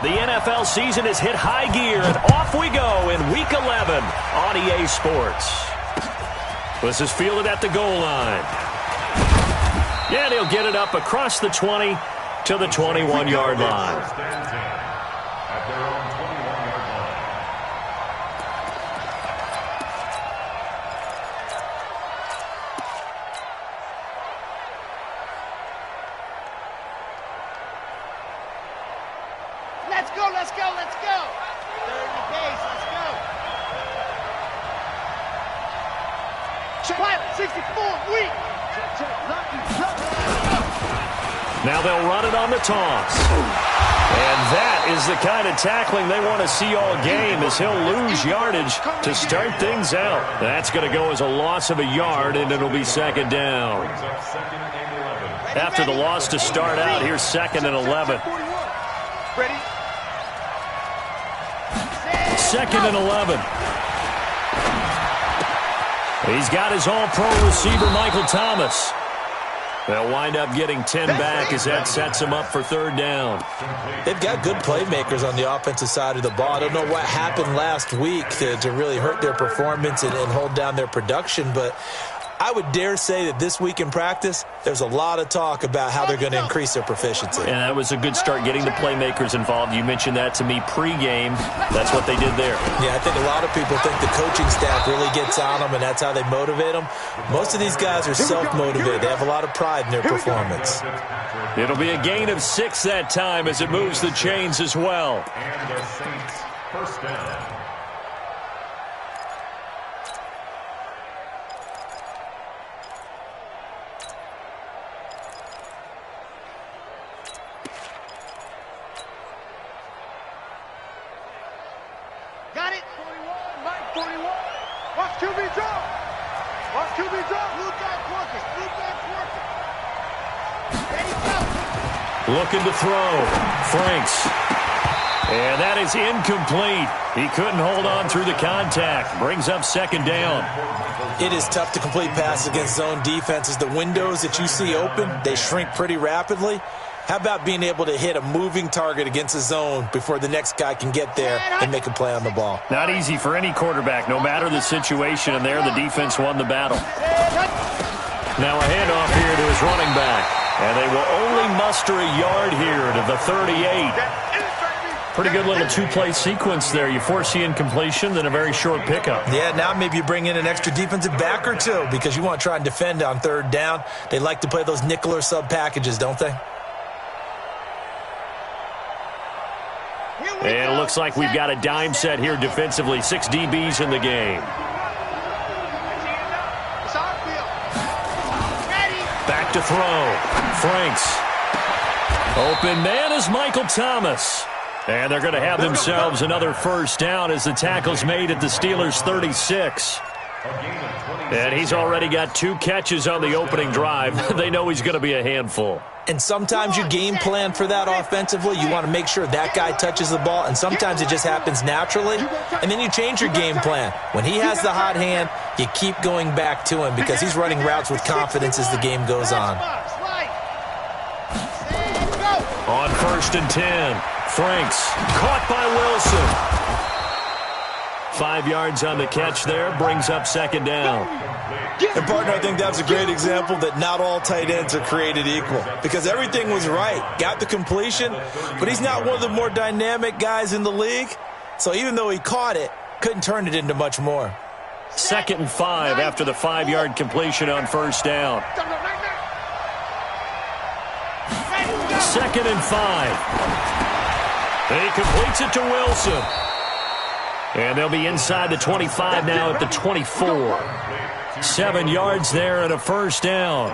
The NFL season has hit high gear, and off we go in Week 11 on EA Sports. This is fielded at the goal line. And he'll get it up across the 20 to the 21-yard line. Let's go. 30 pace, let's go. Check, 64, weak. Now they'll run it on the toss. And that is the kind of tackling they want to see all game, as he'll lose yardage to start things out. That's going to go as a loss of a yard, and it'll be second down. After the loss to start out, here's 2nd and 11. Ready? 2nd and 11. He's got his all-pro receiver, Michael Thomas. They'll wind up getting 10 back as that sets him up for 3rd down. They've got good playmakers on the offensive side of the ball. I don't know what happened last week to really hurt their performance and hold down their production, but I would dare say that this week in practice, there's a lot of talk about how they're going to increase their proficiency. And that was a good start, getting the playmakers involved. You mentioned that to me pregame. That's what they did there. Yeah, I think a lot of people think the coaching staff really gets on them, and that's how they motivate them. Most of these guys are self-motivated. They have a lot of pride in their performance. It'll be a gain of 6 that time as it moves the chains as well. And the Saints, first down. Got it. 41, Mike 41. Watch QB drop. Watch QB drop. Blue back working. Ready, go. Looking to throw. Franks. And that is incomplete. He couldn't hold on through the contact. Brings up 2nd down. It is tough to complete passes against zone defenses. The windows that you see open, they shrink pretty rapidly. How about being able to hit a moving target against a zone before the next guy can get there and make a play on the ball? Not easy for any quarterback, no matter the situation, and there the defense won the battle. Now a handoff here to his running back, and they will only muster a yard here to the 38. Pretty good little 2-play sequence there. You force the incompletion, then a very short pickup. Yeah, now maybe you bring in an extra defensive back or two because you want to try and defend on 3rd down. They like to play those nickel or sub packages, don't they? And it looks like we've got a dime set here defensively. 6 DBs in the game. Back to throw. Franks. Open man is Michael Thomas. And they're going to have themselves another first down as the tackle's made at the Steelers' 36. And he's already got 2 catches on the opening drive. They know he's going to be a handful. And sometimes you game plan for that offensively. You want to make sure that guy touches the ball, and sometimes it just happens naturally. And then you change your game plan. When he has the hot hand, you keep going back to him because he's running routes with confidence as the game goes on. On 1st and 10, Franks caught by Wilson. 5 yards on the catch there, brings up 2nd down. And, partner, I think that's a great example that not all tight ends are created equal because everything was right. Got the completion, but he's not one of the more dynamic guys in the league. So even though he caught it, couldn't turn it into much more. 2nd and 5 after the 5-yard completion on 1st down. 2nd and 5. He completes it to Wilson. And they'll be inside the 25 now at the 24. 7 yards there and a first down.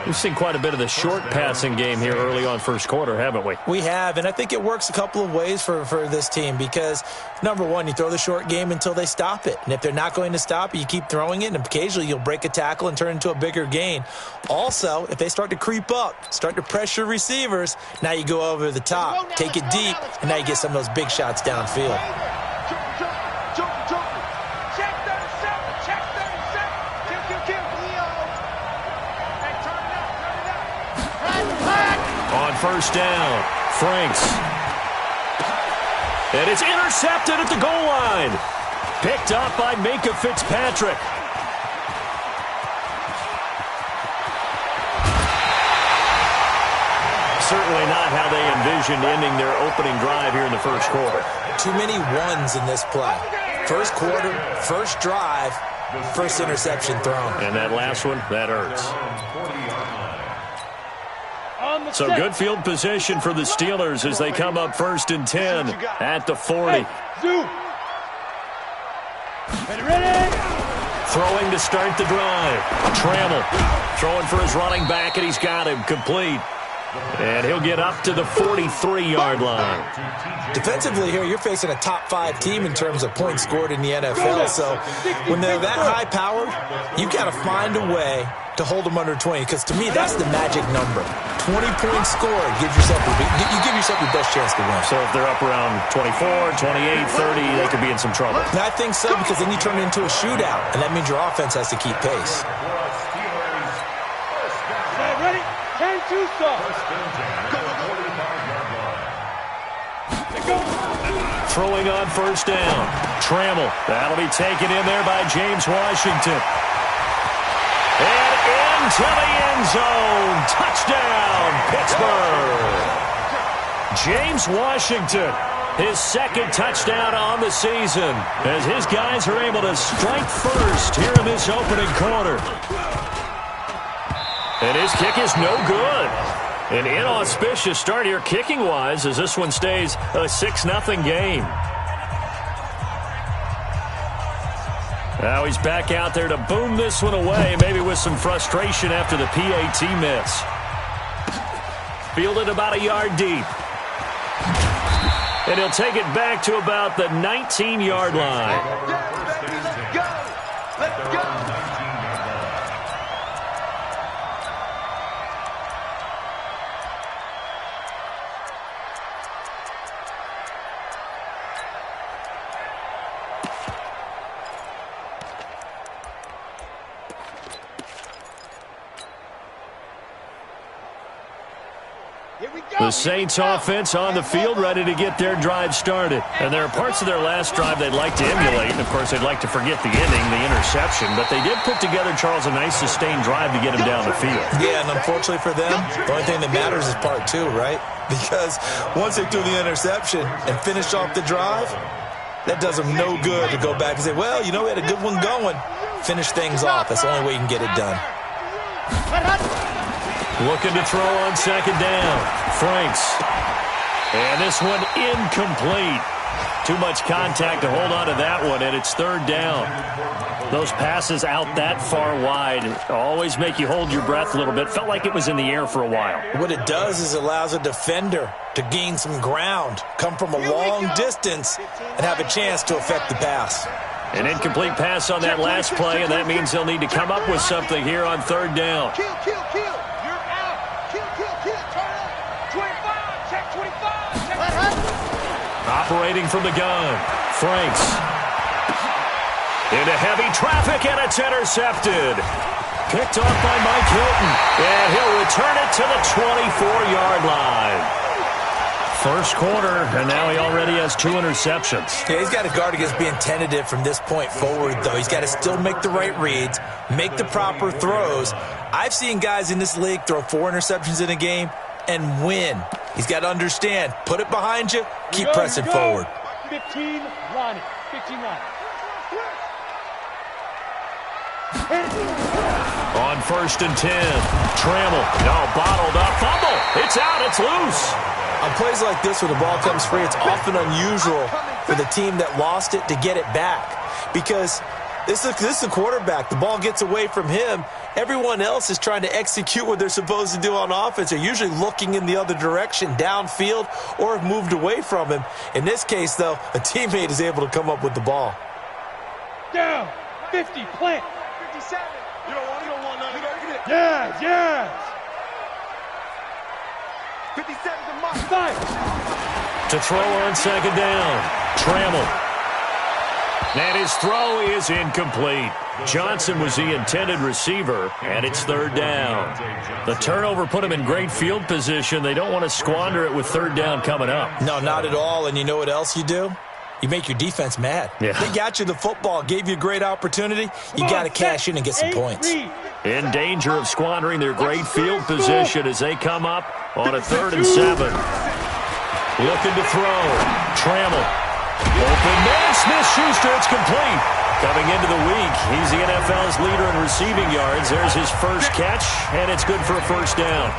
We've seen quite a bit of the short passing game here early on first quarter, haven't we? We have, and I think it works a couple of ways for this team because, number one, you throw the short game until they stop it. And if they're not going to stop it, you keep throwing it, and occasionally you'll break a tackle and turn into a bigger gain. Also, if they start to creep up, start to pressure receivers, now you go over the top, take it deep, and now you get some of those big shots downfield. On 1st down, Franks. And it's intercepted at the goal line. Picked up by Minka Fitzpatrick. Certainly not how they envisioned ending their opening drive here in the first quarter. Too many ones in this play. First quarter, first drive, first interception thrown. And that last one, that hurts. So good field position for the Steelers as they come up 1st and 10 at the 40. Ready? Throwing to start the drive. Trammell throwing for his running back, and he's got him complete. And he'll get up to the 43-yard line. Defensively here, you're facing a top-5 team in terms of points scored in the NFL. So when they're that high-powered, you got to find a way to hold them under 20. Because to me, that's the magic number. 20 points scored gives yourself you give yourself your best chance to win. So if they're up around 24, 28, 30, they could be in some trouble. And I think so, because then you turn it into a shootout, and that means your offense has to keep pace. Ready? 10-2 stop. Throwing on 1st down. Trammell. That'll be taken in there by James Washington. And into the end zone. Touchdown, Pittsburgh. James Washington, his 2nd touchdown on the season, as his guys are able to strike first here in this opening quarter. And his kick is no good. An inauspicious start here kicking-wise as this one stays a 6-0 game. Now he's back out there to boom this one away, maybe with some frustration after the PAT miss. Fielded about a yard deep. And he'll take it back to about the 19-yard line. Let's go. Let's go. The Saints offense on the field, ready to get their drive started. And there are parts of their last drive they'd like to emulate. And, of course, they'd like to forget the ending, the interception. But they did put together, Charles, a nice sustained drive to get him down the field. Yeah, and unfortunately for them, the only thing that matters is part 2, right? Because once they threw the interception and finished off the drive, that does them no good to go back and say, well, you know, we had a good one going. Finish things off. That's the only way you can get it done. Looking to throw on 2nd down. Franks. And this one incomplete. Too much contact to hold on to that one, and it's 3rd down. Those passes out that far wide always make you hold your breath a little bit. Felt like it was in the air for a while. What it does is it allows a defender to gain some ground, come from a long distance, and have a chance to affect the pass. An incomplete pass on that last play, and that means they'll need to come up with something here on 3rd down. Kill. You're out. Kill. Turn up. 25. Check 25. Operating from the gun. Franks. Into heavy traffic, and it's intercepted. Picked off by Mike Hilton. And he'll return it to the 24-yard line. First quarter, and now he already has 2 interceptions. Yeah, he's got to guard against being tentative from this point forward, though. He's got to still make the right reads, make the proper throws. I've seen guys in this league throw 4 interceptions in a game and win. He's got to understand, put it behind you, keep pressing forward. 15 line. 15 line. On 1st and 10, Trammell. No, bottled up. Fumble. It's out. It's loose. On plays like this where the ball comes free, it's often unusual for the team that lost it to get it back. Because this is a quarterback. The ball gets away from him. Everyone else is trying to execute what they're supposed to do on offense. They're usually looking in the other direction, downfield, or have moved away from him. In this case, though, a teammate is able to come up with the ball. Down. 50. Plant. 57. You don't want none. Yes. 57 to Mike. To throw on 2nd down. Trammell. And his throw is incomplete. Johnson was the intended receiver, and it's third down. The turnover put him in great field position. They don't want to squander it with third down coming up. No, not at all. And you know what else you do? You make your defense mad. Yeah. They got you the football, gave you a great opportunity. You got to cash in and get some points. In danger of squandering their great field position as they come up on a 3rd and 7. Looking to throw. Trammell. Open man. Smith-Schuster. It's complete. Coming into the week, he's the NFL's leader in receiving yards. There's his first catch, and it's good for a first down.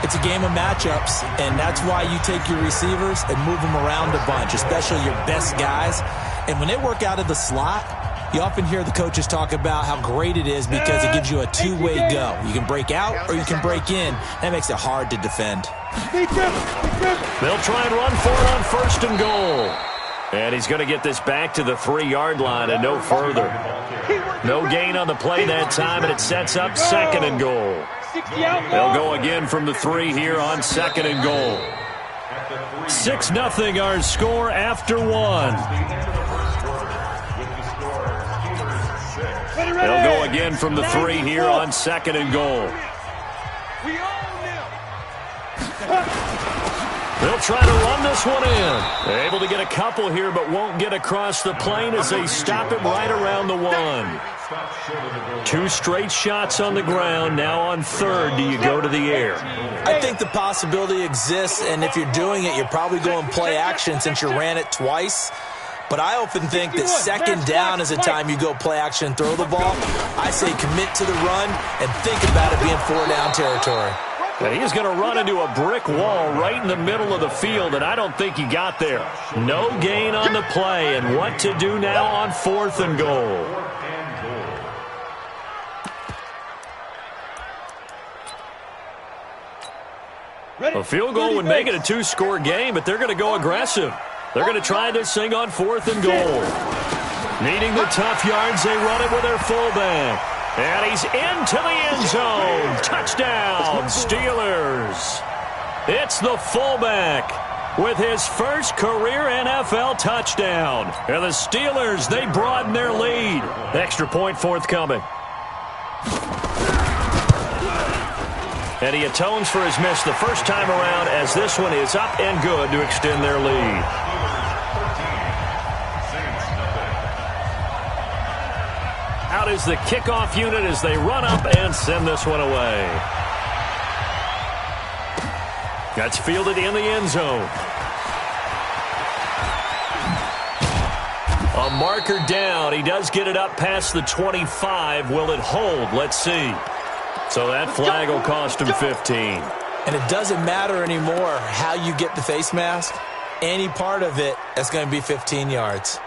It's a game of matchups, and that's why you take your receivers and move them around a bunch, especially your best guys. And when they work out of the slot, you often hear the coaches talk about how great it is because it gives you a two-way go. You can break out or you can break in. That makes it hard to defend. They'll try and run for it on 1st and goal. And he's going to get this back to the 3-yard line and no further. No gain on the play that time, and it sets up 2nd and goal. They'll go again from the 3 here on 2nd and goal. 6-0 our score after 1. They'll go again from the 3 here on 2nd and goal. They'll try to run this one in. They're able to get a couple here, but won't get across the plane as they stop him right around the 1. 2 straight shots on the ground. Now on 3rd, do you go to the air? I think the possibility exists, and if you're doing it, you're probably going play action since you ran it twice. But I often think that 2nd down is the time you go play action and throw the ball. I say commit to the run and think about it being 4-down territory. And he's going to run into a brick wall right in the middle of the field, and I don't think he got there. No gain on the play, and what to do now on 4th and goal. A field goal would make it a 2-score game, but they're going to go aggressive. They're going to try this thing on 4th and goal. Needing the tough yards, they run it with their fullback. And he's into the end zone. Touchdown, Steelers. It's the fullback with his first career NFL touchdown. And the Steelers, they broaden their lead. Extra point forthcoming. And he atones for his miss the first time around as this one is up and good to extend their lead. Out is the kickoff unit as they run up and send this one away. That's fielded in the end zone. A marker down. He does get it up past the 25. Will it hold? Let's see. So that flag will cost him 15. And it doesn't matter anymore how you get the face mask. Any part of it, that's going to be 15 yards.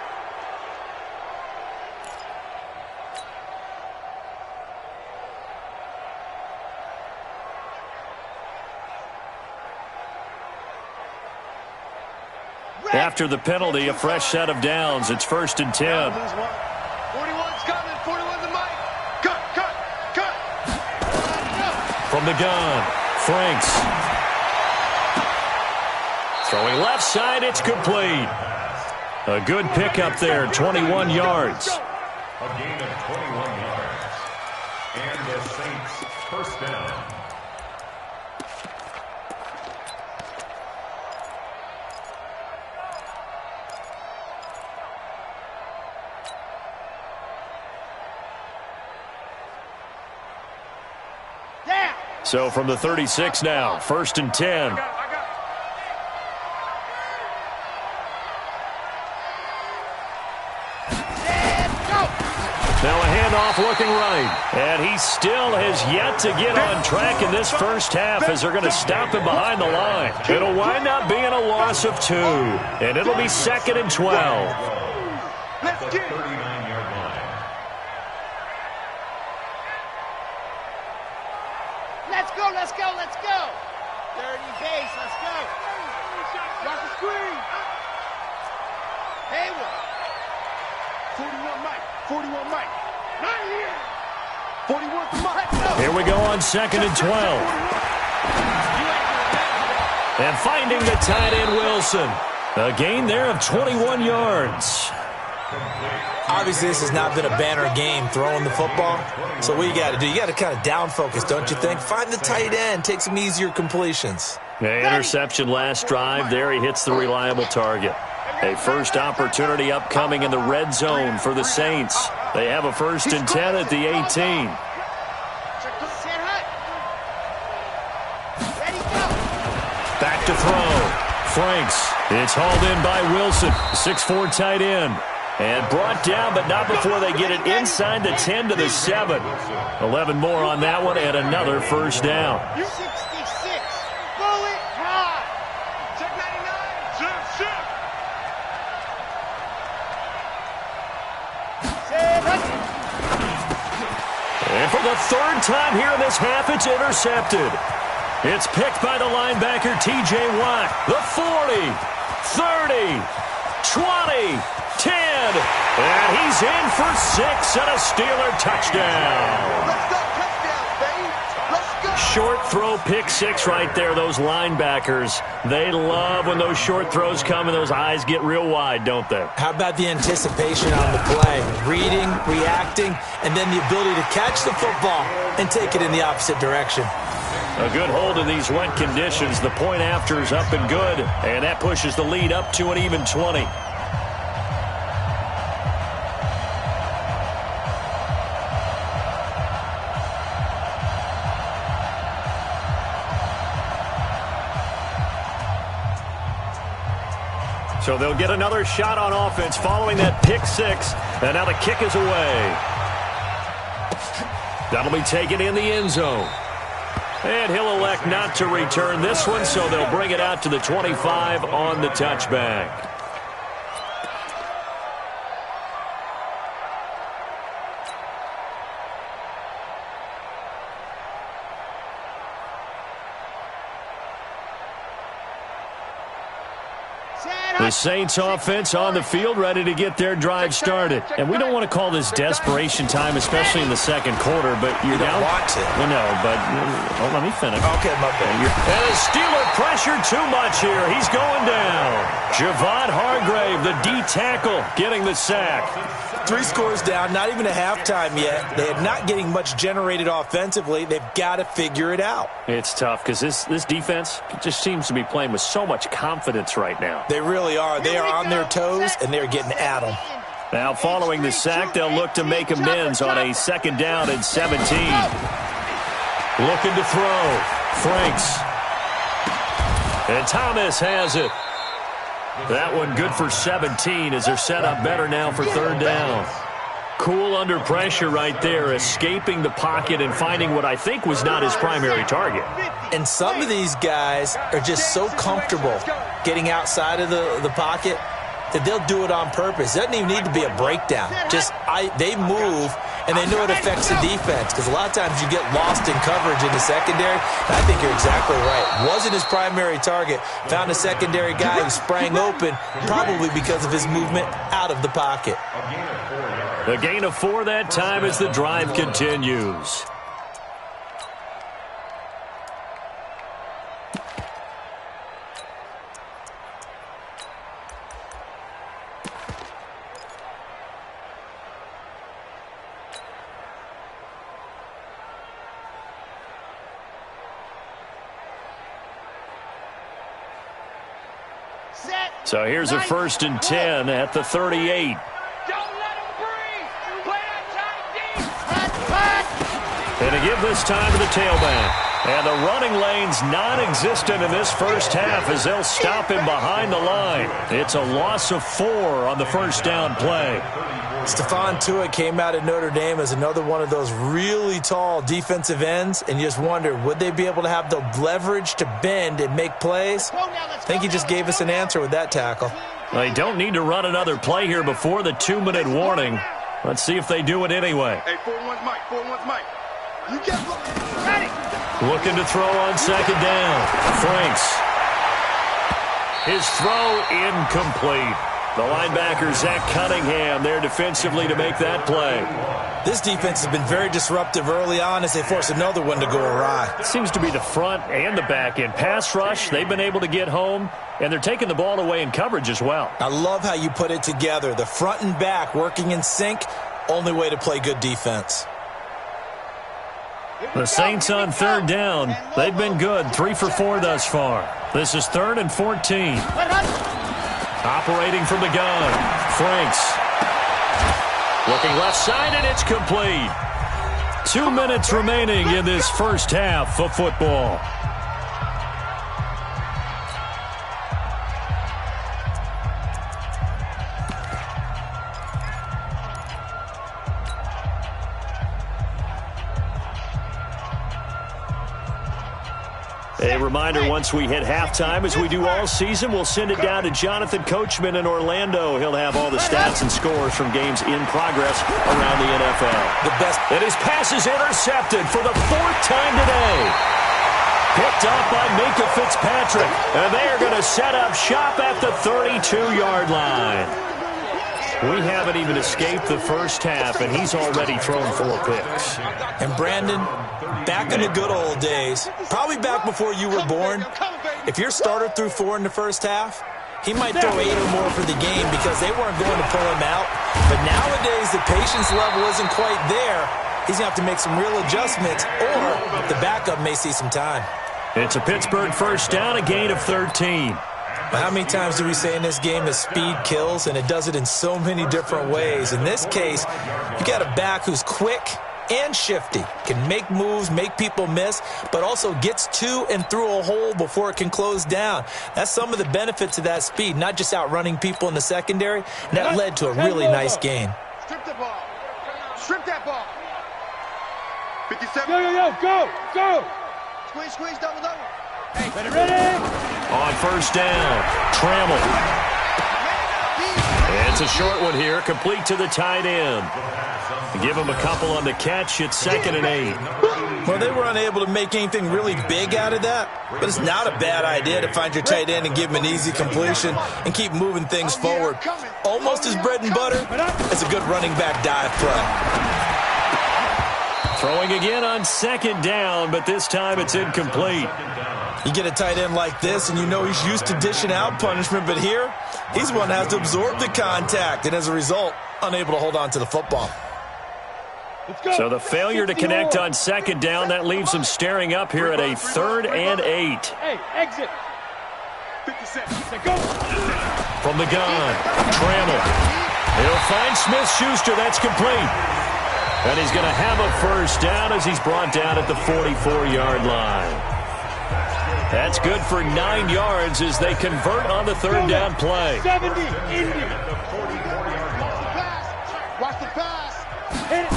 After the penalty, a fresh set of downs. It's 1st and 10. 41's coming. 41's the mic. Cut. From the gun, Franks. Throwing left side, it's complete. A good pickup there, 21 yards. A gain of 21 yards. And the Saints first down. So from the 36 now, 1st and 10. Now a handoff looking right. And he still has yet to get on track in this first half as they're going to stop him behind the line. It'll wind up being a loss of 2. And it'll be 2nd and 12. Let's get it. 39-yard line. Let's go. Dirty base, let's go. Drop the screen. Hayward. 41 Mike. Not here. 41 to Mike. Here we go on 2nd and 12. And finding the tight end Wilson. A gain there of 21 yards. Obviously, this has not been a banner game throwing the football. So what you got to do, you got to kind of down focus, don't you think? Find the tight end, take some easier completions. Interception last drive. There he hits the reliable target. A first opportunity upcoming in the red zone for the Saints. They have a 1st and 10 at the 18. Back to throw. Franks. It's hauled in by Wilson, 6'4" tight end. And brought down, but not before they get it inside the 10 to the 7. 11 more on that one, and another first down. 66. Bullet time. Check 99. Shift. And for the 3rd time here in this half, it's intercepted. It's picked by the linebacker, T.J. Watt. The 40, 30, 20, 10. And he's in for 6 and a Steeler touchdown. Let's go touchdown, baby. Let's go. Short throw, pick 6 right there. Those linebackers, they love when those short throws come and those eyes get real wide, don't they? How about the anticipation on the play? Reading, reacting, and then the ability to catch the football and take it in the opposite direction. A good hold in these wet conditions. The point after is up and good, and that pushes the lead up to an even 20. So they'll get another shot on offense following that pick 6, and now the kick is away. That'll be taken in the end zone. And he'll elect not to return this one, so they'll bring it out to the 25 on the touchback. The Saints offense on the field, ready to get their drive started. And we don't want to call this desperation time, especially in the second quarter, but you're down. You don't want to. Well, no, but let me finish. Okay, my bad. And a Steeler pressure too much here. He's going down. Javon Hargrave, the D tackle, getting the sack. 3 scores down, not even a halftime yet. They are not getting much generated offensively. They've got to figure it out. It's tough because this defense just seems to be playing with so much confidence right now. They really are. They are on their toes, and they're getting at them. Now, following the sack, they'll look to make amends on a 2nd down and 17. Looking to throw. Franks. And Thomas has it. That one good for 17 as they're set up better now for 3rd down. Cool under pressure right there, escaping the pocket and finding what I think was not his primary target. And some of these guys are just so comfortable getting outside of the pocket that they'll do it on purpose. It doesn't even need to be a breakdown. They move, and they know it affects the defense because a lot of times you get lost in coverage in the secondary. And I think you're exactly right. Wasn't his primary target. Found a secondary guy who sprang open, probably because of his movement out of the pocket. The gain of 4 that time as the drive continues. So here's a 1st and 10 at the 38. And to give this time to the tailback. And the running lane's non-existent in this first half as they'll stop him behind the line. It's a loss of 4 on the 1st down play. Stephon Tuitt came out of Notre Dame as another one of those really tall defensive ends, and you just wonder, would they be able to have the leverage to bend and make plays? I think he just gave us an answer with that tackle. They don't need to run another play here before the 2-minute warning. Let's see if they do it anyway. Hey, 4-1's Mike. 4-1's Mike. You got it. Looking to throw on 2nd down. Franks. His throw incomplete. The linebacker, Zach Cunningham, there defensively to make that play. This defense has been very disruptive early on as they force another one to go awry. It seems to be the front and the back end. Pass rush, they've been able to get home, and they're taking the ball away in coverage as well. I love how you put it together. The front and back working in sync, only way to play good defense. The Saints on third down. They've been good, 3 for 4 thus far. This is 3rd and 14. Operating from the gun, Franks. Looking left side, and it's complete. 2 minutes remaining in this first half of football. A reminder, once we hit halftime, as we do all season, we'll send it down to Jonathan Coachman in Orlando. He'll have all the stats and scores from games in progress around the NFL. The best. And his pass is intercepted for the 4th time today. Picked up by Minka Fitzpatrick. And they are going to set up shop at the 32-yard line. We haven't even escaped the first half, and he's already thrown 4 picks. And Brandon, back in the good old days, probably back before you were born, if your starter threw 4 in the first half, he might throw 8 or more for the game because they weren't going to pull him out. But nowadays, the patience level isn't quite there. He's going to have to make some real adjustments, or the backup may see some time. It's a Pittsburgh first down, a gain of 13. How many times do we say in this game that speed kills, and it does it in so many different ways? In this case, you got a back who's quick and shifty, can make moves, make people miss, but also gets to and through a hole before it can close down. That's some of the benefits of that speed, not just outrunning people in the secondary. And that led to a really nice gain. Strip the ball. Strip that ball. 57. Go. Squeeze, double. Hey, ready? On first down, Trammell. It's a short one here, complete to the tight end. Give him a couple on the catch. It's 2nd and 8. Well, they were unable to make anything really big out of that, but it's not a bad idea to find your tight end and give him an easy completion and keep moving things forward. Almost his bread and butter. It's a good running back dive play. Throwing again on 2nd down, but this time it's incomplete. You get a tight end like this, and you know he's used to dishing out punishment, but here, he's one that has to absorb the contact, and as a result, unable to hold on to the football. So the failure to connect on 2nd down, that leaves him staring up here at a 3rd and 8. Hey, exit. 57. Go. From the gun, Trammell. He'll find Smith-Schuster. That's complete. And he's going to have a first down as he's brought down at the 44-yard line. That's good for 9 yards as they convert on the 3rd down play. 70, Indy. Watch the pass. Hit it.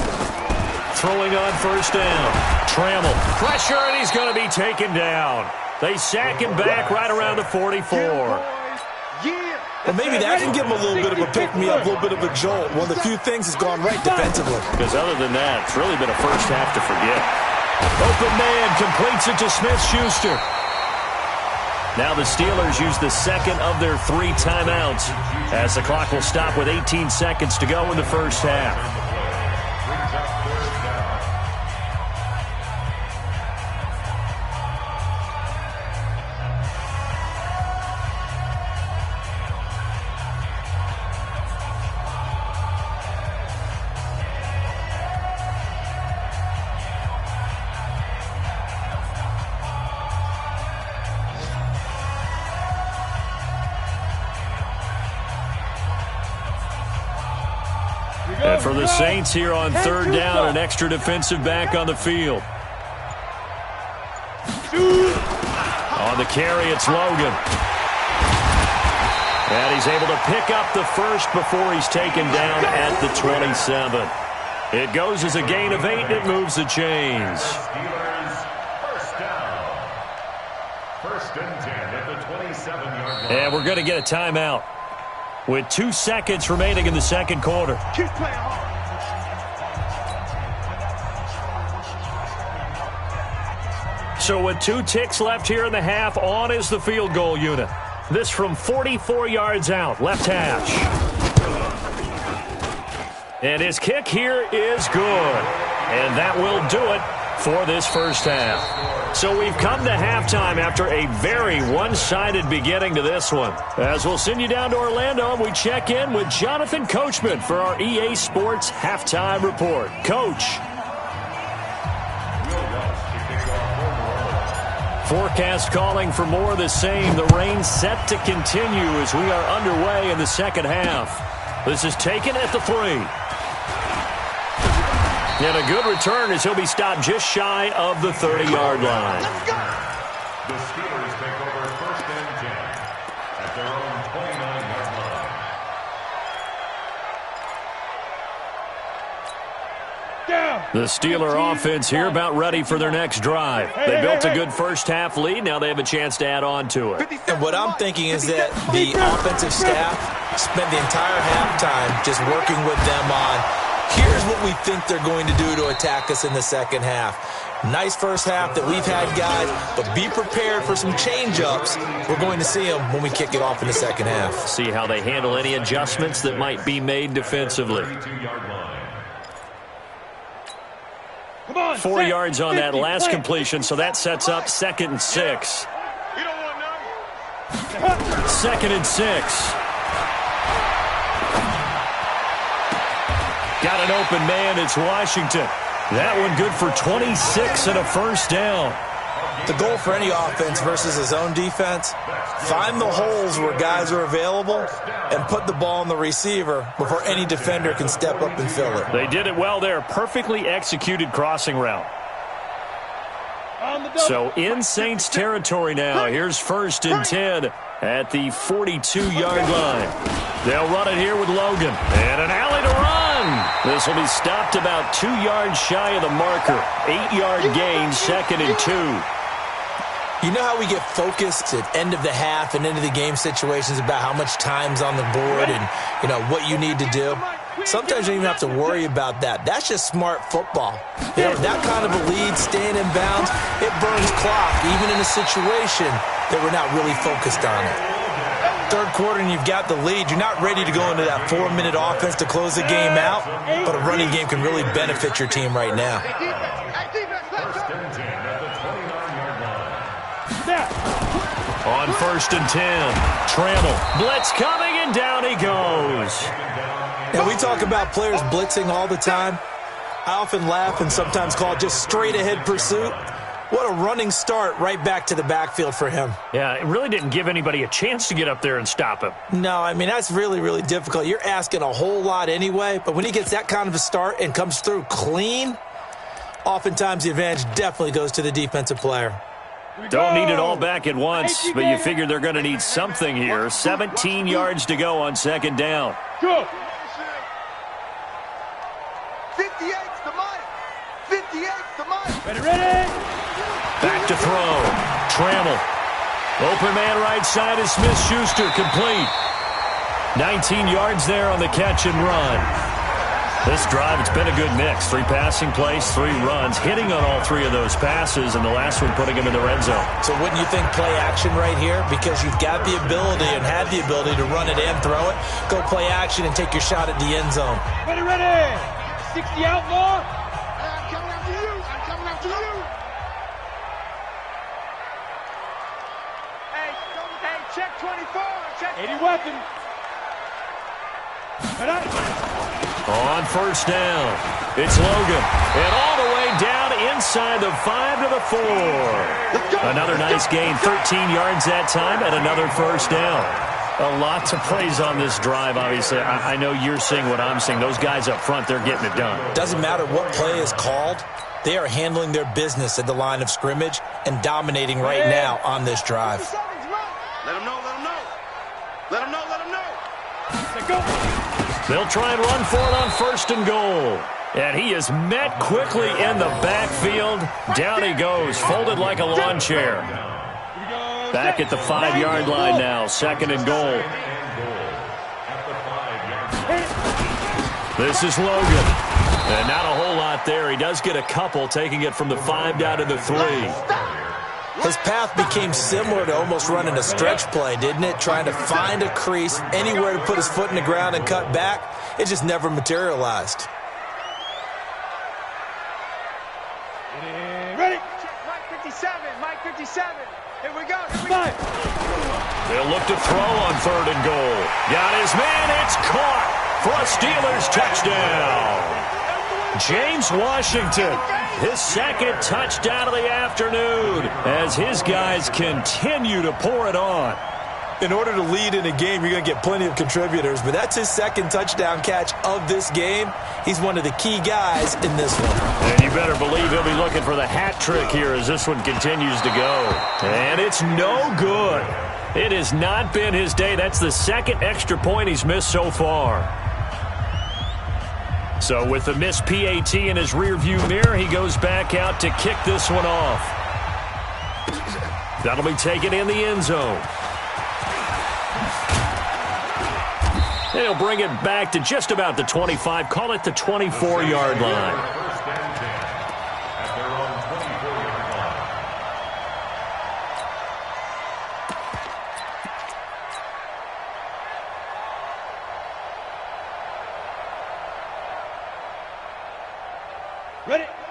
Throwing on first down. Trammell. Pressure, and he's going to be taken down. They sack him back right around the 44. Well, maybe that can give him a little bit of a pick-me-up, a little bit of a jolt. One of the few things has gone right defensively. Because other than that, it's really been a first half to forget. Open man completes it to Smith-Schuster. Now the Steelers use the 2nd of their 3 timeouts as the clock will stop with 18 seconds to go in the first half. And for the Saints here on 3rd down, an extra defensive back on the field. On the carry, it's Logan. And he's able to pick up the first before he's taken down at the 27. It goes as a gain of 8, and it moves the chains. First down. 1st and 10 at the 27-yard line. And we're going to get a timeout with 2 seconds remaining in the 2nd quarter. Keep playing hard. So with 2 ticks left here in the half, on is the field goal unit. This from 44 yards out, left hash. And his kick here is good. And that will do it for this first half. So we've come to halftime after a very one-sided beginning to this one. As we'll send you down to Orlando, we check in with Jonathan Coachman for our EA Sports Halftime Report. Coach. Forecast calling for more of the same. The rain set to continue as we are underway in the second half. This is taken at the 3. And a good return as he'll be stopped just shy of the 30-yard line. The Steelers take over first and 10 at their own 29-yard line. The Steeler offense here about ready for their next drive. They built a good first-half lead. Now they have a chance to add on to it. And what I'm thinking is that the offensive staff spent the entire halftime just working with them on, here's what we think they're going to do to attack us in the second half. Nice first half that we've had, guys, but be prepared for some change-ups. We're going to see them when we kick it off in the second half. See how they handle any adjustments that might be made defensively. 4 yards on that last completion, so that sets up 2nd and 6. You don't want none. 2nd and 6. Got an open man. It's Washington. That one good for 26 and a first down. The goal for any offense versus his own defense, find the holes where guys are available and put the ball on the receiver before any defender can step up and fill it. They did it well there. Perfectly executed crossing route. So in Saints territory now. Here's 1st and 10 at the 42-yard line. They'll run it here with Logan. And an alley to run. This will be stopped about 2 yards shy of the marker. 8-yard gain, 2nd and 2. You know how we get focused at end of the half and into the game situations about how much time's on the board and, you know, what you need to do? Sometimes you don't even have to worry about that. That's just smart football. You know, that kind of a lead, staying in bounds, it burns clock, even in a situation that we're not really focused on it. Third quarter and you've got the lead. You're not ready to go into that 4-minute offense to close the game out, but a running game can really benefit your team right now. First and 10 at the 29-yard line. On 1st and 10, Trammell. Blitz coming, and down he goes. And we talk about players blitzing all the time. I often laugh and sometimes call it just straight-ahead pursuit. What a running start right back to the backfield for him. Yeah, it really didn't give anybody a chance to get up there and stop him. No, I mean, that's really, really difficult. You're asking a whole lot anyway, but when he gets that kind of a start and comes through clean, oftentimes the advantage definitely goes to the defensive player. Don't need it all back at once, but you figure they're going to need something here. 17 yards to go on 2nd down. 58's the money. 58's the money. Ready? Back to throw. Trammell. Open man right side is Smith-Schuster, complete. 19 yards there on the catch and run. This drive, it's been a good mix. 3 passing plays, 3 runs, hitting on all 3 of those passes, and the last one putting him in the red zone. So wouldn't you think play action right here? Because you've got the ability and had the ability to run it and throw it. Go play action and take your shot at the end zone. Ready? 60 out more. I'm coming after you. I'm coming after you. Hey, check 24. Check 80 weapon. On 1st down, it's Logan. And all the way down inside the 5 to the 4. Another nice gain, 13 yards that time, and another 1st down. A lot to praise on this drive, obviously. I know you're seeing what I'm seeing. Those guys up front, they're getting it done. Doesn't matter what play is called. They are handling their business at the line of scrimmage and dominating right now on this drive. Let them know, let them know. Let them know, let them know. Let's go. They'll try and run for it on 1st and goal. And he is met quickly in the backfield. Down he goes, folded like a lawn chair. Back at the 5-yard line now, 2nd and goal. This is Logan. And not a whole lot there. He does get a couple, taking it from the 5 down to the 3. His path became similar to almost running a stretch play, didn't it? Trying to find a crease, anywhere to put his foot in the ground and cut back. It just never materialized. Ready? Mike 57, Mike 57. Here we go. They'll look to throw on 3rd and goal. Got his man. It's caught for a Steelers touchdown. James Washington, his 2nd touchdown of the afternoon as his guys continue to pour it on. In order to lead in a game, you're going to get plenty of contributors, but that's his 2nd touchdown catch of this game. He's one of the key guys in this one. And you better believe he'll be looking for the hat trick here as this one continues to go. And it's no good. It has not been his day. That's the 2nd extra point he's missed so far. So with the missed PAT in his rearview mirror, he goes back out to kick this one off. That'll be taken in the end zone. They'll bring it back to just about the 25. Call it the 24-yard line.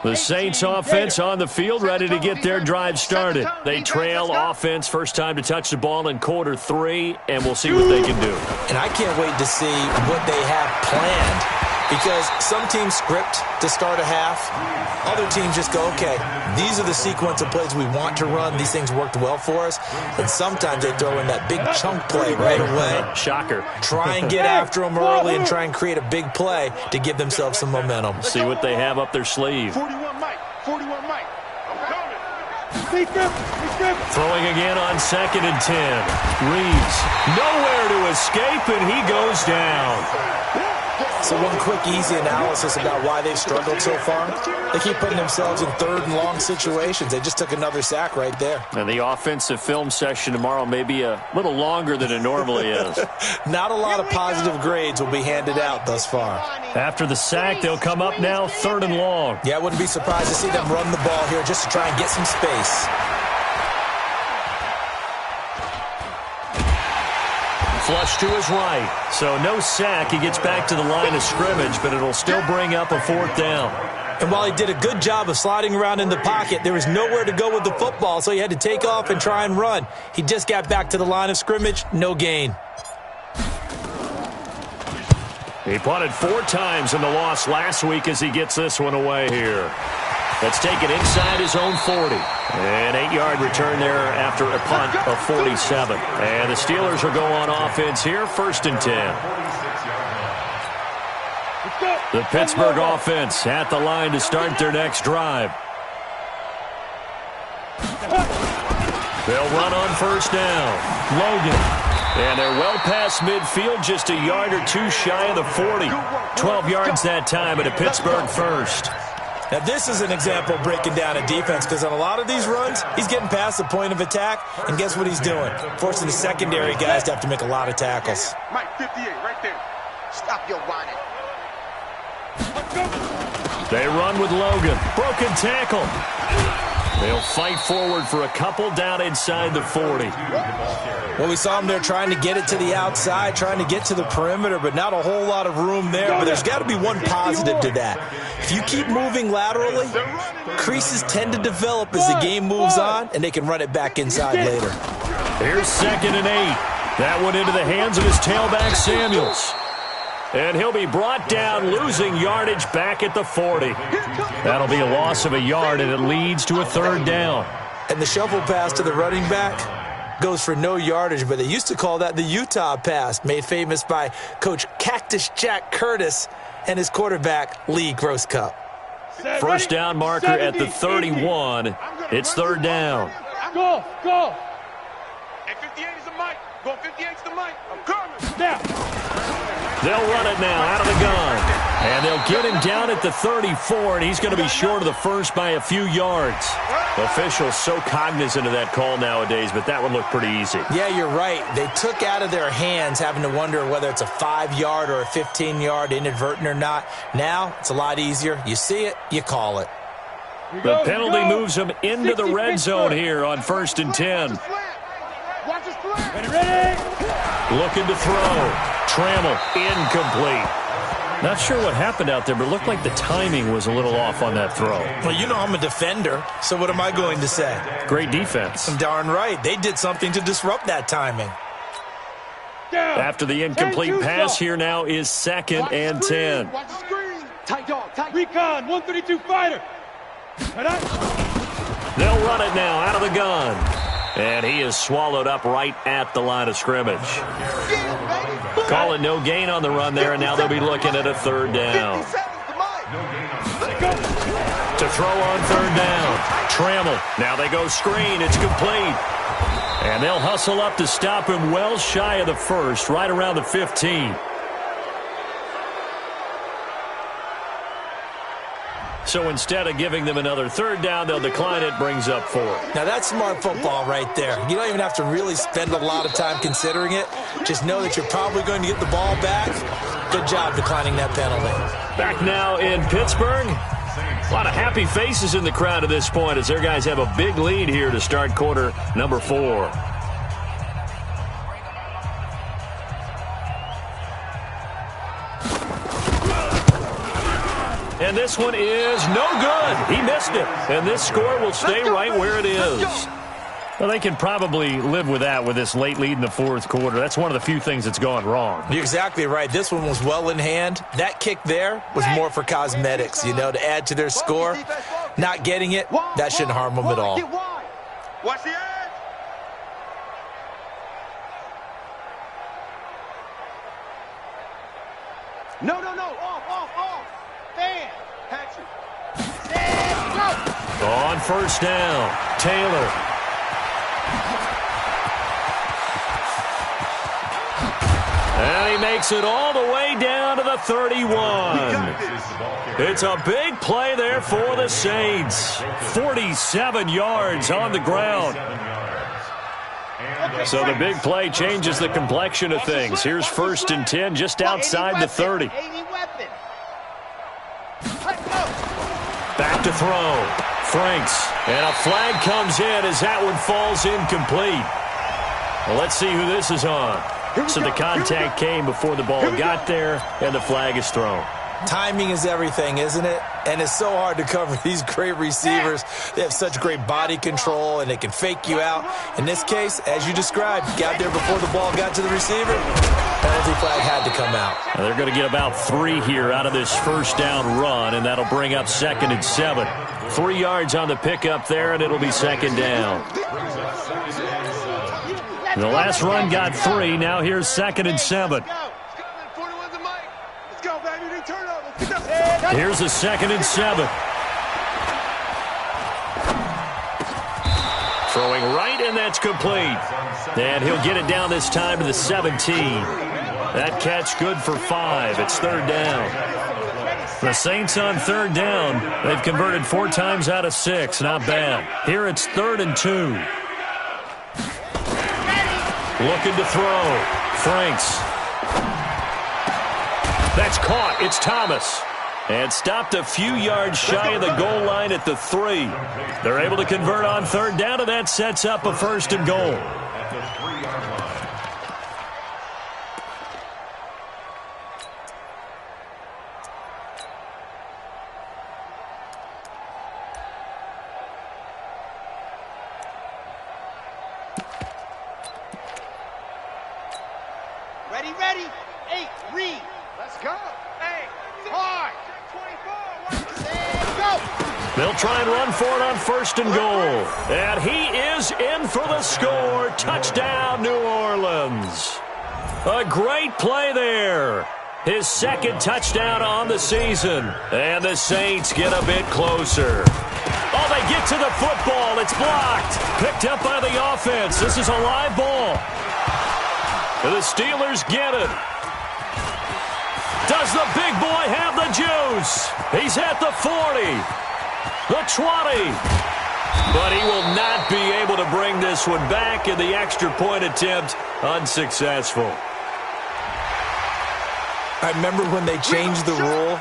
The Saints offense on the field, ready to get their drive started. They trail offense, first time to touch the ball in quarter 3, and we'll see what they can do. And I can't wait to see what they have planned, because some teams script to start a half. Other teams just go, okay, these are the sequence of plays we want to run. These things worked well for us. And sometimes they throw in that big chunk play right away. Shocker. Try and get after them early and try and create a big play to give themselves some momentum. See what they have up their sleeve. 41 Mike. 41 Mike. I'm coming. Throwing again on 2nd and 10. Reeves nowhere to escape, and he goes down. So one quick, easy analysis about why they've struggled so far. They keep putting themselves in 3rd and long situations. They just took another sack right there. And the offensive film session tomorrow may be a little longer than it normally is. Not a lot of positive grades will be handed out thus far. After the sack, they'll come up now 3rd and long. Yeah, I wouldn't be surprised to see them run the ball here just to try and get some space. Flush to his right. So no sack. He gets back to the line of scrimmage, but it'll still bring up a 4th down. And while he did a good job of sliding around in the pocket, there was nowhere to go with the football, so he had to take off and try and run. He just got back to the line of scrimmage, no gain. He punted 4 times in the loss last week as he gets this one away here. Let's take it inside his own 40. An 8-yard return there after a punt of 47. And the Steelers will go on offense here, 1st and 10. The Pittsburgh offense at the line to start their next drive. They'll run on 1st down. Logan. And they're well past midfield, just a yard or 2 shy of the 40. 12 yards that time at a Pittsburgh 1st. Now, this is an example of breaking down a defense, because on a lot of these runs, he's getting past the point of attack, and guess what he's doing? Forcing the secondary guys to have to make a lot of tackles. Mike 58, right there. Stop your whining. They run with Logan. Broken tackle. They'll fight forward for a couple down inside the 40. Well, we saw him there trying to get it to the outside, trying to get to the perimeter, but not a whole lot of room there. But there's got to be one positive to that. If you keep moving laterally, creases tend to develop as the game moves on, and they can run it back inside later. Here's 2nd and 8. That one into the hands of his tailback, Samuels. And he'll be brought down, losing yardage back at the 40. That'll be a loss of a yard, and it leads to a 3rd down. And the shuffle pass to the running back goes for no yardage, but they used to call that the Utah pass, made famous by Coach Cactus Jack Curtis and his quarterback, Lee Grosscup. 1st down marker at the 31. It's 3rd down. Go! Hey, 58 is the mic. Go 58 is the mic. I'm coming. Now! They'll run it now out of the gun. And they'll get him down at the 34, and he's going to be short of the 1st by a few yards. Officials so cognizant of that call nowadays, but that one looked pretty easy. Yeah, you're right. They took out of their hands having to wonder whether it's a 5-yard or a 15-yard inadvertent or not. Now, it's a lot easier. You see it, you call it. The penalty moves them into the red zone here on 1st and 10. Ready. Looking to throw. Trammell, incomplete. Not sure what happened out there, but it looked like the timing was a little off on that throw. Well, you know I'm a defender, so what am I going to say? Great defense. Darn right. They did something to disrupt that timing. After the incomplete pass, here now is 2nd and 10. Watch the screen. Tight dog, tight. Recon, 132 fighter. They'll run it now out of the gun. And he is swallowed up right at the line of scrimmage. Call it no gain on the run there, and now they'll be looking at a 3rd down. To throw on 3rd down. Trammell. Now they go screen. It's complete. And they'll hustle up to stop him well shy of the 1st, right around the 15. So instead of giving them another 3rd down, they'll decline it, brings up 4. Now that's smart football right there. You don't even have to really spend a lot of time considering it. Just know that you're probably going to get the ball back. Good job declining that penalty. Back now in Pittsburgh. A lot of happy faces in the crowd at this point as their guys have a big lead here to start quarter number 4. And this one is no good. He missed it. And this score will stay right where it is. Well, they can probably live with that with this late lead in the 4th quarter. That's one of the few things that's gone wrong. You're exactly right. This one was well in hand. That kick there was more for cosmetics, you know, to add to their score. Not getting it, that shouldn't harm them at all. Watch the edge. No. Off. Fan. Catch it. Go. On 1st down, Taylor. And he makes it all the way down to the 31. It's a big play there for the Saints. 47 yards on the ground. So the big play changes the complexion of things. Here's 1st and 10 just outside the 30. Back to throw. Franks. And a flag comes in as that one falls incomplete. Well, let's see who this is on. So the contact came before the ball got there, and the flag is thrown. Timing is everything, isn't it? And it's so hard to cover these great receivers. They have such great body control, and they can fake you out. In this case, as you described, got there before the ball got to the receiver. Penalty flag had to come out. Now they're going to get about 3 here out of this 1st down run, and that'll bring up 2nd and 7. 3 yards on the pickup there, and it'll be 2nd down. The last run got 3. Now here's 2nd and 7. Here's a 2nd and 7. Throwing right, and that's complete. And he'll get it down this time to the 17. That catch good for 5. It's 3rd down. The Saints on 3rd down. They've converted 4 times out of 6. Not bad. Here it's 3rd and 2. Looking to throw. Franks. That's caught. It's Thomas. And stopped a few yards shy of the goal line at the 3. They're able to convert on 3rd down, and that sets up a 1st and goal. Ready. 8, read. Let's go. 8, hard. 24, go. They'll try and run for it on 1st and goal. And he is in for the score. Touchdown, New Orleans. A great play there. His 2nd touchdown on the season. And the Saints get a bit closer. Oh, they get to the football. It's blocked. Picked up by the offense. This is a live ball. The Steelers get it. Does the big boy have the juice? He's at the 40, the 20. But he will not be able to bring this one back, and the extra point attempt unsuccessful. I remember when they changed the rule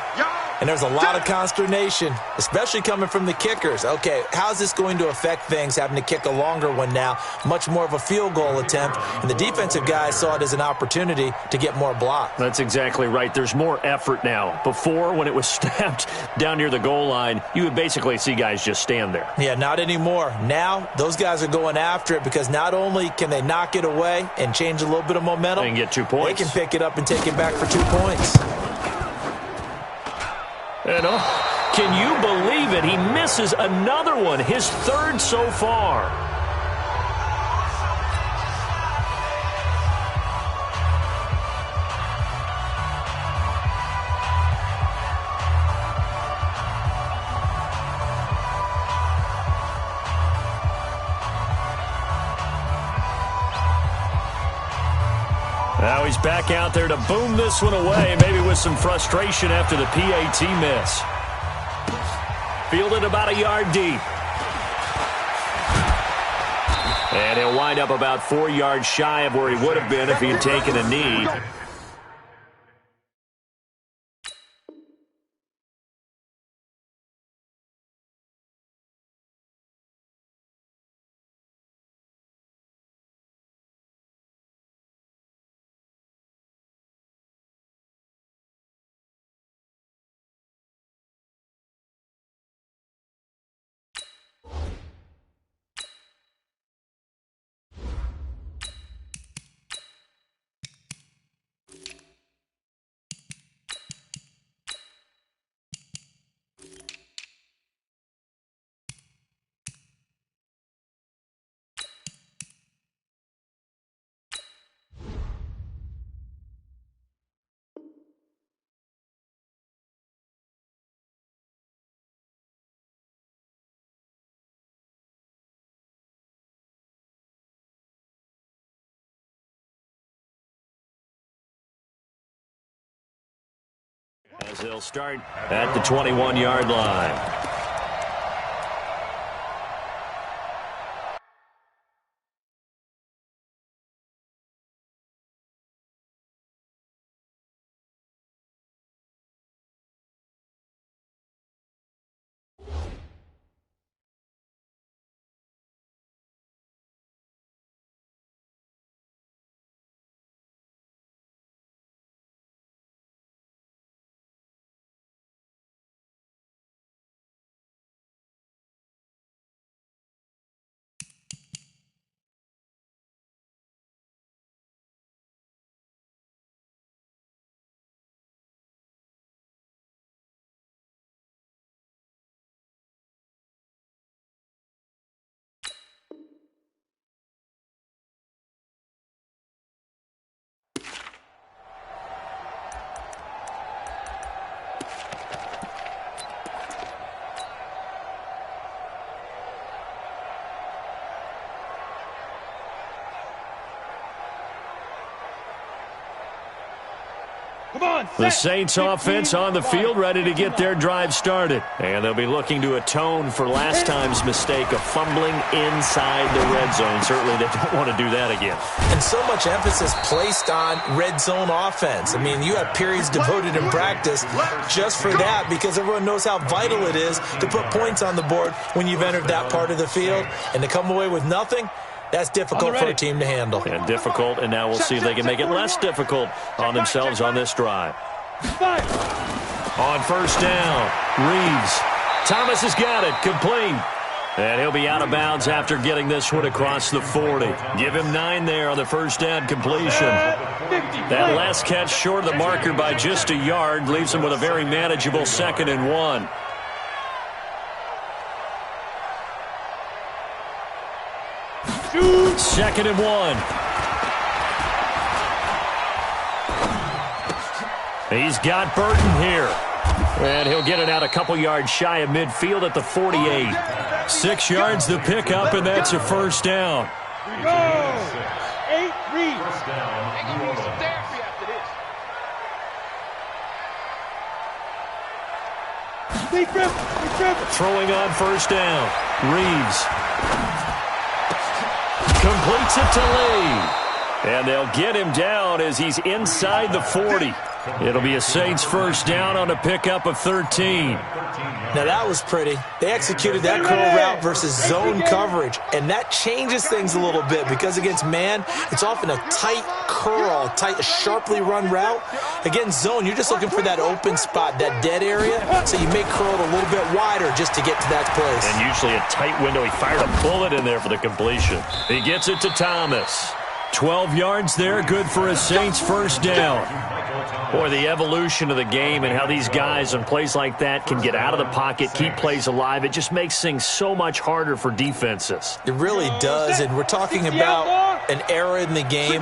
And there's a lot of consternation, especially coming from the kickers. Okay, how's this going to affect things, having to kick a longer one now, much more of a field goal attempt, and the defensive guys saw it as an opportunity to get more blocks. That's exactly right. There's more effort now. Before, when it was snapped down near the goal line, you would basically see guys just stand there. Yeah, not anymore. Now, those guys are going after it because not only can they knock it away and change a little bit of momentum, and get 2 points. They can pick it up and take it back for 2 points. And can you believe it? He misses another one, his third so far. Now he's back out there to boom this one away, maybe with some frustration after the PAT miss. Fielded about a yard deep. And he'll wind up about 4 yards shy of where he would have been if he had taken a knee. As they'll start at the 21-yard line. The Saints offense on the field, ready to get their drive started. And they'll be looking to atone for last time's mistake of fumbling inside the red zone. Certainly they don't want to do that again. And so much emphasis placed on red zone offense. I mean, you have periods devoted in practice just for that because everyone knows how vital it is to put points on the board when you've entered that part of the field. And to come away with nothing, that's difficult for a team to handle. And difficult, and now we'll see if they can make it less difficult on themselves on this drive. On first down, Reeves. Thomas has got it, complete. And he'll be out of bounds after getting this one across the 40. Give him 9 there on the first down completion. That last catch short of the marker by just a yard leaves him with a very manageable 2nd and 1. Second and 1. He's got Burton here. And he'll get it out a couple yards shy of midfield at the 48. 6 yards the pickup, and that's a first down. Go! 8 Reed. Throwing on first down. Reeves. Completes it to Lee. And they'll get him down as he's inside the 40. It'll be a Saints first down on a pickup of 13. Now, that was pretty. They executed that curl route versus zone coverage, and that changes things a little bit because against man, it's often a tight curl, sharply run route. Against zone, you're just looking for that open spot, that dead area, so you may curl it a little bit wider just to get to that place. And usually a tight window. He fired a bullet in there for the completion. He gets it to Thomas. 12 yards there, good for a Saints first down. Boy, the evolution of the game and how these guys on plays like that can get out of the pocket, keep plays alive, it just makes things so much harder for defenses. It really does, and we're talking about an era in the game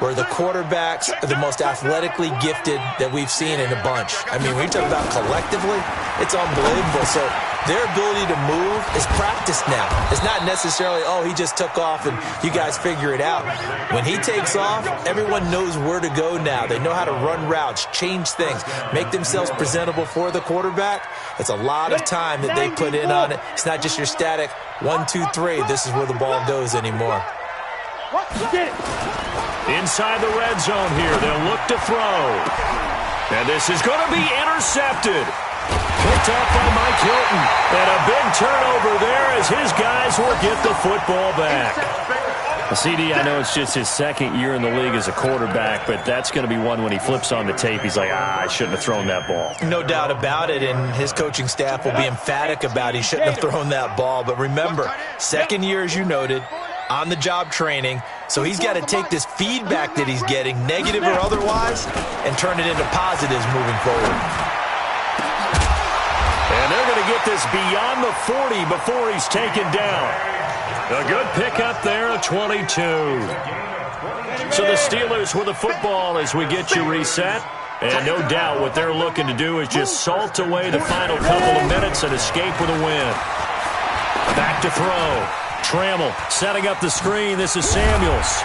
where the quarterbacks are the most athletically gifted that we've seen in a bunch. I mean, when you talk about collectively, it's unbelievable. So their ability to move is practiced now. It's not necessarily, oh, he just took off and you guys figure it out. When he takes off, everyone knows where to go now. They know how to run routes, change things, make themselves presentable for the quarterback. It's a lot of time that they put in on it. It's not just your static 1, 2, 3. This is where the ball goes anymore. Inside the red zone here, they'll look to throw. And this is going to be intercepted. Picked up by Mike Hilton. And a big turnover there as his guys will get the football back. CD, I know it's just his second year in the league as a quarterback, but that's going to be one when he flips on the tape. He's like, I shouldn't have thrown that ball. No doubt about it, and his coaching staff will be emphatic about he shouldn't have thrown that ball. But remember, second year, as you noted, on-the-job training, so he's got to take this feedback that he's getting, negative or otherwise, and turn it into positives moving forward. And they're going to get this beyond the 40 before he's taken down. A good pickup there, a 22. So the Steelers with the football as we get you reset. And no doubt what they're looking to do is just salt away the final couple of minutes and escape with a win. Back to throw. Trammell setting up the screen. This is Samuels.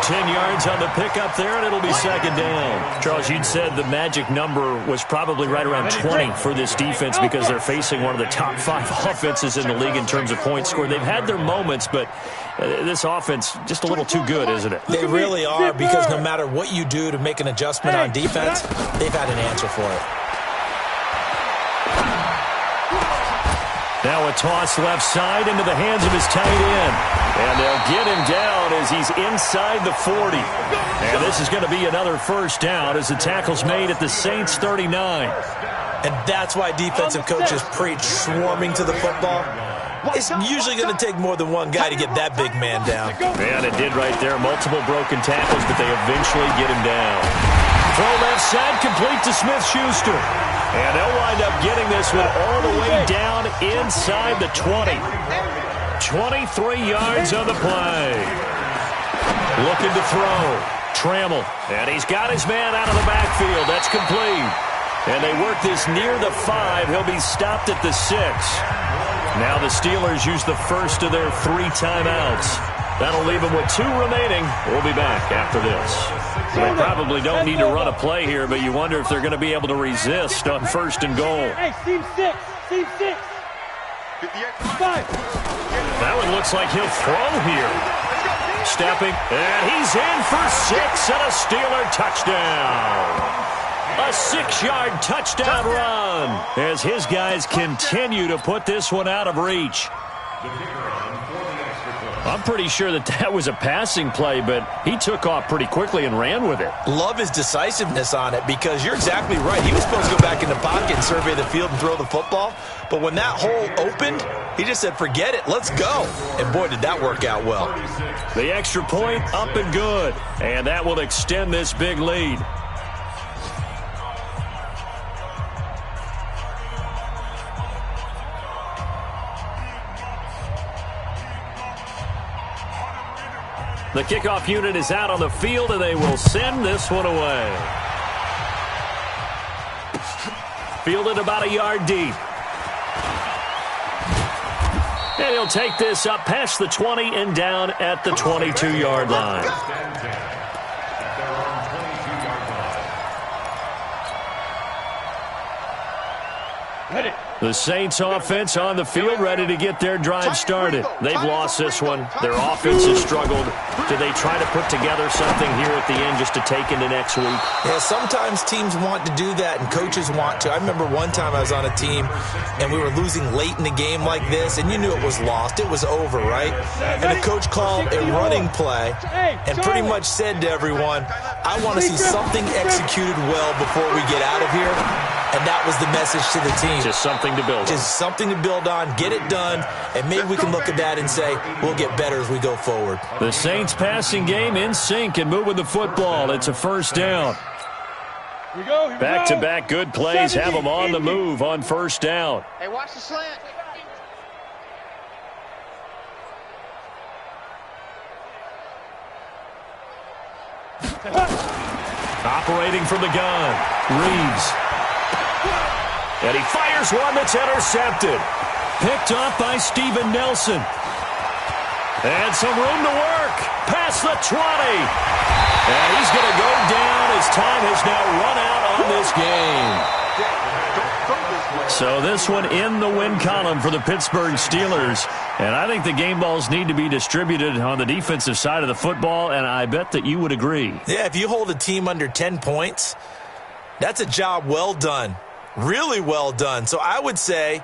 10 yards on the pickup there, and it'll be second down. Charles, you'd said the magic number was probably right around 20 for this defense because they're facing one of the top 5 offenses in the league in terms of points scored. They've had their moments, but this offense just a little too good, isn't it? They really are, because no matter what you do to make an adjustment on defense, they've had an answer for it. Now a toss left side into the hands of his tight end. And they'll get him down as he's inside the 40. And this is going to be another first down as the tackle's made at the Saints 39. And that's why defensive coaches preach swarming to the football. It's usually going to take more than one guy to get that big man down. And it did right there. Multiple broken tackles, but they eventually get him down. Throw left side, complete to Smith-Schuster. And they'll wind up getting this one all the way down inside the 20. 23 yards on the play. Looking to throw. Trammell. And he's got his man out of the backfield. That's complete. And they work this near the 5. He'll be stopped at the 6. Now the Steelers use the first of their 3 timeouts. That'll leave them with 2 remaining. We'll be back after this. They probably don't need to run a play here, but you wonder if they're going to be able to resist on first and goal. Hey, team 6. Team 6. 5. That one looks like he'll throw here. Stepping, and he's in for 6 and a Steeler touchdown. A 6-yard touchdown run as his guys continue to put this one out of reach. I'm pretty sure that was a passing play, but he took off pretty quickly and ran with it. Love his decisiveness on it, because you're exactly right. He was supposed to go back in the pocket and survey the field and throw the football. But when that hole opened, he just said, forget it, let's go. And boy, did that work out well. The extra point up and good. And that will extend this big lead. The kickoff unit is out on the field, and they will send this one away. Fielded about a yard deep. And he'll take this up past the 20 and down at the 22-yard line. Ready. The Saints offense on the field, ready to get their drive started. They've lost this one. Their offense has struggled. Do they try to put together something here at the end just to take into next week? Yeah, sometimes teams want to do that and coaches want to. I remember one time I was on a team and we were losing late in the game like this, and you knew it was lost. It was over, right? And the coach called a running play and pretty much said to everyone, I want to see something executed well before we get out of here. And that was the message to the team. Just something to build on. Just something to build on, get it done, and maybe we can look at that and say we'll get better as we go forward. The Saints passing game in sync and moving the football. It's a first down. Back-to-back good plays have them on the move on first down. Hey, watch the slant. Operating from the gun, Reeves. And he fires one that's intercepted. Picked off by Steven Nelson. And some room to work. Past the 20. And he's going to go down as time has now run out on this game. So this one in the win column for the Pittsburgh Steelers. And I think the game balls need to be distributed on the defensive side of the football, and I bet that you would agree. Yeah, if you hold a team under 10 points, that's a job well done. Really well done. So I would say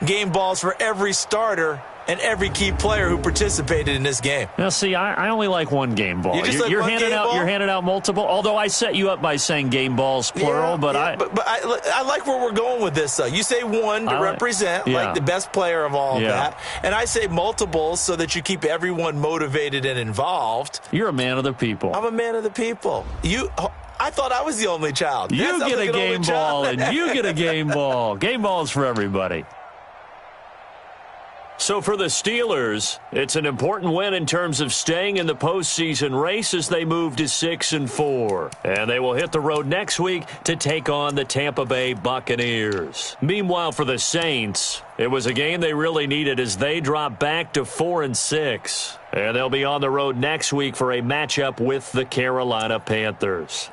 game balls for every starter and every key player who participated in this game. Now, see, I only like one game ball. You're handing out multiple. Although I set you up by saying game balls plural, but I like where we're going with this. Though you say one to represent like the best player of all of that, and I say multiples so that you keep everyone motivated and involved. You're a man of the people. I'm a man of the people. I thought I was the only child. You get a game ball, and you get a game ball. Game balls for everybody. So for the Steelers, it's an important win in terms of staying in the postseason race as they move to 6-4. And they will hit the road next week to take on the Tampa Bay Buccaneers. Meanwhile, for the Saints, it was a game they really needed as they drop back to 4-6. And they'll be on the road next week for a matchup with the Carolina Panthers.